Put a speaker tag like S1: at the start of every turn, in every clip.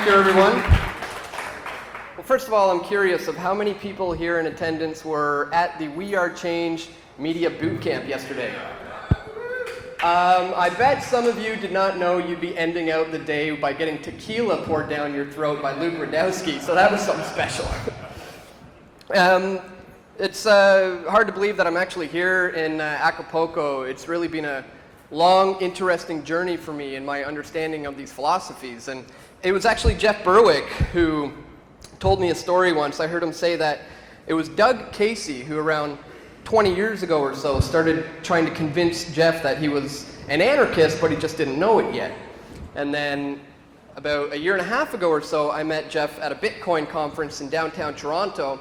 S1: Thank you, everyone. Well, first of all, I'm curious of how many people here in attendance were at the We Are Change Media Boot Camp yesterday. I bet some of you did not know you'd be ending out the day by getting tequila poured down your throat by Luke Radowski, so that was something special. It's hard to believe that I'm actually here in Acapulco. It's really been a long, interesting journey for me in my understanding of these philosophies. And it was actually Jeff Berwick who told me a story once. I heard him say that it was Doug Casey who around 20 years ago or so started trying to convince Jeff that he was an anarchist, but he just didn't know it yet. And then about a year and a half ago or so, I met Jeff at a Bitcoin conference in downtown Toronto.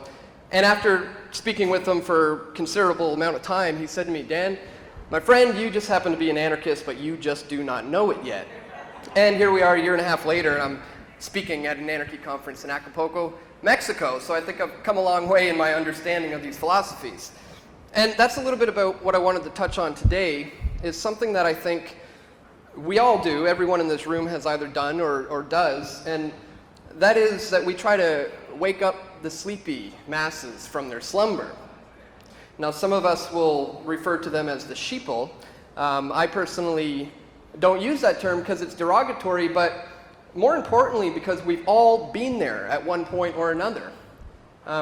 S1: And after speaking with him for a considerable amount of time, he said to me, "Dan, my friend, you just happen to be an anarchist, but you just do not know it yet." And here we are a year and a half later, and I'm speaking at an anarchy conference in Acapulco, Mexico. So I think I've come a long way in my understanding of these philosophies. And that's a little bit about what I wanted to touch on today, is something that I think we all do, everyone in this room has either done or does, and that is that we try to wake up the sleepy masses from their slumber. Now, some of us will refer to them as the sheeple. I personally don't use that term because it's derogatory, but more importantly because we've all been there at one point or another.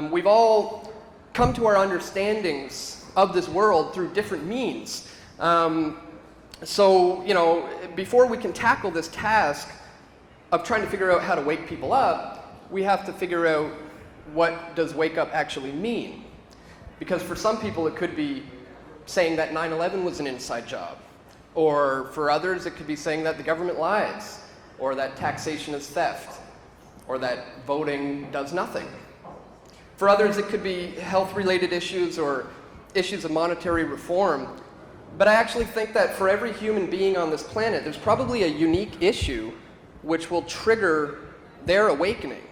S1: We've all come to our understandings of this world through different means. So, before we can tackle this task of trying to figure out how to wake people up, we have to figure out what does wake up actually mean. Because for some people it could be saying that 9/11 was an inside job. Or for others it could be saying that the government lies, or that taxation is theft, or that voting does nothing. For others it could be health-related issues or issues of monetary reform. But I actually think that for every human being on this planet, there's probably a unique issue which will trigger their awakening.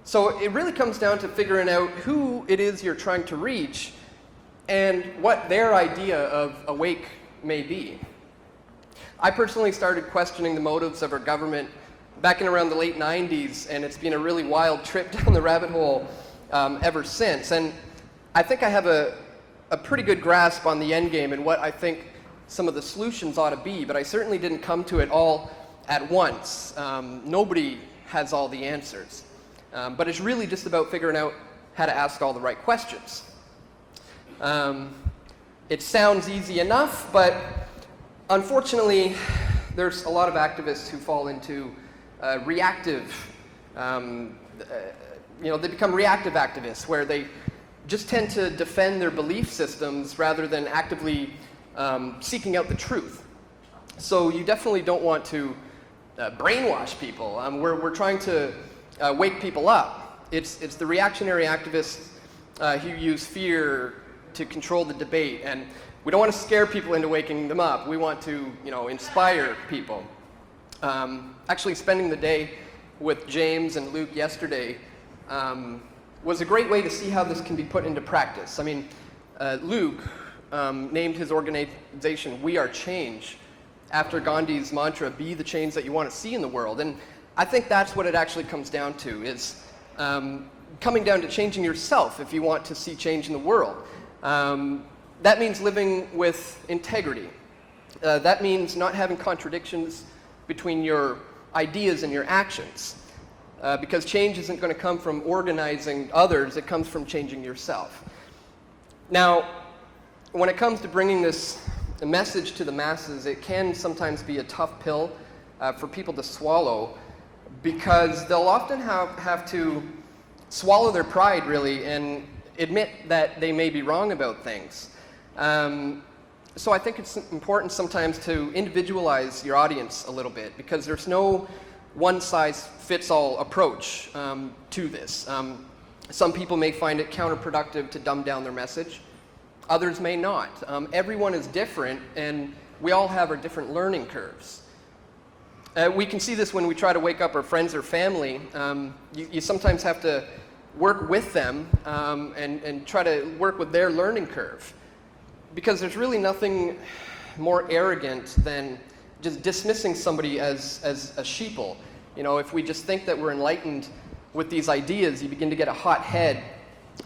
S1: So it really comes down to figuring out who it is you're trying to reach and what their idea of awake may be. I personally started questioning the motives of our government back in around the late 90s, and it's been a really wild trip down the rabbit hole ever since. And I think I have a pretty good grasp on the end game and what I think some of the solutions ought to be, but I certainly didn't come to it all at once. Nobody has all the answers. But it's really just about figuring out how to ask all the right questions. It sounds easy enough, but unfortunately, there's a lot of activists who fall into reactive, they become reactive activists, where they just tend to defend their belief systems rather than actively seeking out the truth. So you definitely don't want to brainwash people. We're trying to wake people up. It's the reactionary activists who use fear to control the debate, and we don't want to scare people into waking them up. We want to, inspire people. Actually, spending the day with James and Luke yesterday was a great way to see how this can be put into practice. I mean, Luke named his organization We Are Change after Gandhi's mantra, "Be the change that you want to see in the world." And I think that's what it actually comes down to, is coming down to changing yourself if you want to see change in the world. That means living with integrity. That means not having contradictions between your ideas and your actions. Because change isn't going to come from organizing others, it comes from changing yourself. Now, when it comes to bringing this message to the masses, it can sometimes be a tough pill for people to swallow, because they'll often have to swallow their pride, really, and admit that they may be wrong about things. So I think it's important sometimes to individualize your audience a little bit, because there's no one-size-fits-all approach to this. Some people may find it counterproductive to dumb down their message. Others may not. Everyone is different, and we all have our different learning curves. We can see this when we try to wake up our friends or family. You sometimes have to work with them and try to work with their learning curve, because there's really nothing more arrogant than just dismissing somebody as a sheeple You know, if we just think that we're enlightened with these ideas, you begin to get a hot head,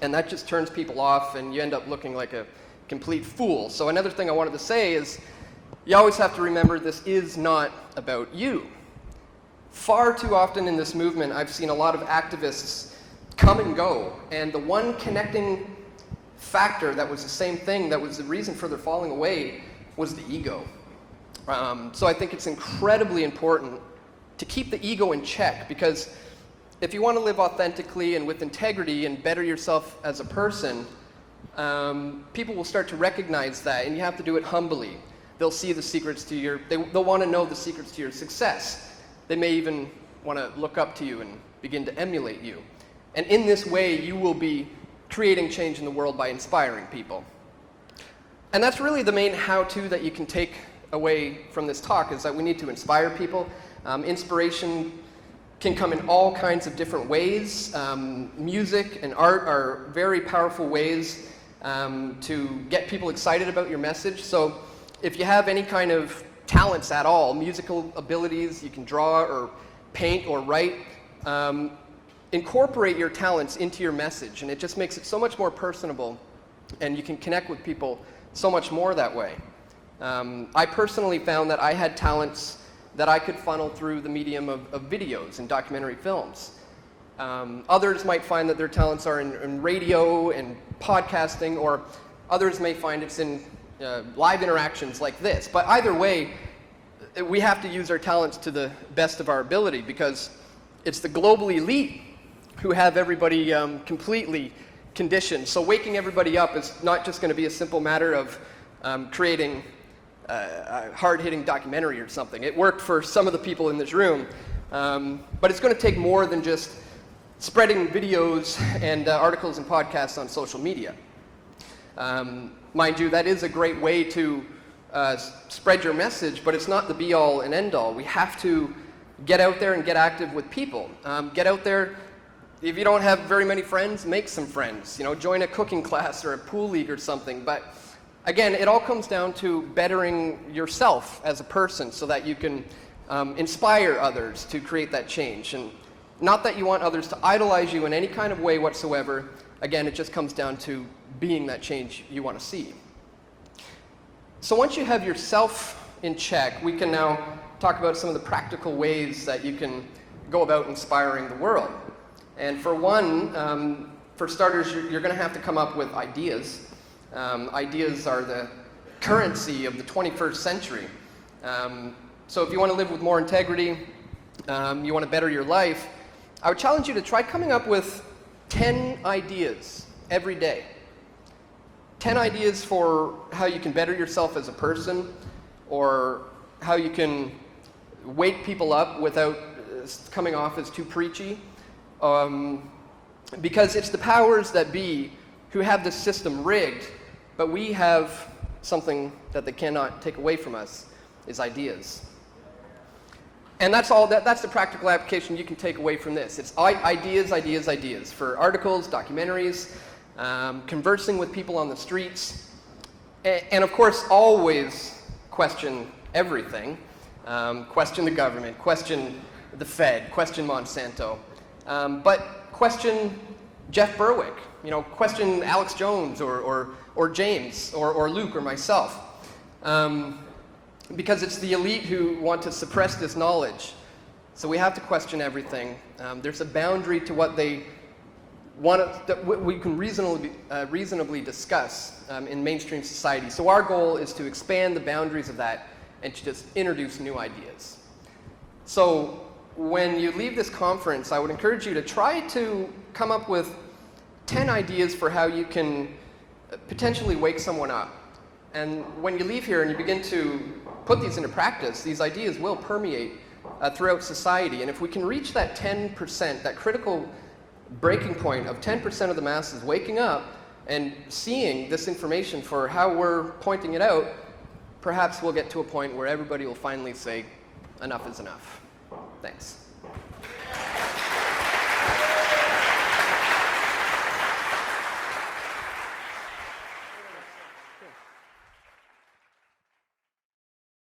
S1: and that just turns people off, and you end up looking like a complete fool. So another thing I wanted to say is, you always have to remember this is not about you. Far too often in this movement, I've seen a lot of activists come and go, and the one connecting factor that was the same thing, that was the reason for their falling away, was the ego. So I think it's incredibly important to keep the ego in check, because if you want to live authentically and with integrity and better yourself as a person, people will start to recognize that, and you have to do it humbly. They'll see the secrets to your, they'll want to know the secrets to your success. They may even want to look up to you and begin to emulate you. And in this way, you will be creating change in the world by inspiring people. And that's really the main how-to that you can take away from this talk, is that we need to inspire people. Inspiration can come in all kinds of different ways. Music and art are very powerful ways to get people excited about your message. So if you have any kind of talents at all, musical abilities, you can draw or paint or write, incorporate your talents into your message, and it just makes it so much more personable, and you can connect with people so much more that way. I personally found that I had talents that I could funnel through the medium of videos and documentary films. Others might find that their talents are in radio and podcasting, or others may find it's in live interactions like this. But either way, we have to use our talents to the best of our ability, because it's the global elite who have everybody completely conditioned. So waking everybody up is not just going to be a simple matter of creating a hard-hitting documentary or something. It worked for some of the people in this room, but it's going to take more than just spreading videos and articles and podcasts on social media. Mind you, that is a great way to spread your message, but it's not the be-all and end-all. We have to get out there and get active with people. Get out there. If you don't have very many friends, make some friends. You know, join a cooking class or a pool league or something. But again, it all comes down to bettering yourself as a person, so that you can inspire others to create that change. And not that you want others to idolize you in any kind of way whatsoever. Again, it just comes down to being that change you want to see. So once you have yourself in check, we can now talk about some of the practical ways that you can go about inspiring the world. And for one, for starters, you're going to have to come up with ideas. Ideas are the currency of the 21st century. So if you want to live with more integrity, you want to better your life, I would challenge you to try coming up with 10 ideas every day. 10 ideas for how you can better yourself as a person, or how you can wake people up without coming off as too preachy. Because it's the powers that be who have this system rigged, but we have something that they cannot take away from us, is ideas. And that's all. That's the practical application you can take away from this. It's ideas, ideas, ideas for articles, documentaries, conversing with people on the streets, and of course, always question everything. Question the government, question the Fed, question Monsanto, but question Jeff Berwick. You know, question Alex Jones or James or Luke or myself. Because it's the elite who want to suppress this knowledge. So we have to question everything. There's a boundary to what they want that we can reasonably discuss in mainstream society. So our goal is to expand the boundaries of that and to just introduce new ideas. So when you leave this conference, I would encourage you to try to come up with 10 ideas for how you can potentially wake someone up. And when you leave here and you begin to put these into practice, these ideas will permeate throughout society. And if we can reach that 10%, that critical breaking point of 10% of the masses waking up and seeing this information for how we're pointing it out, perhaps we'll get to a point where everybody will finally say, enough is enough. Thanks.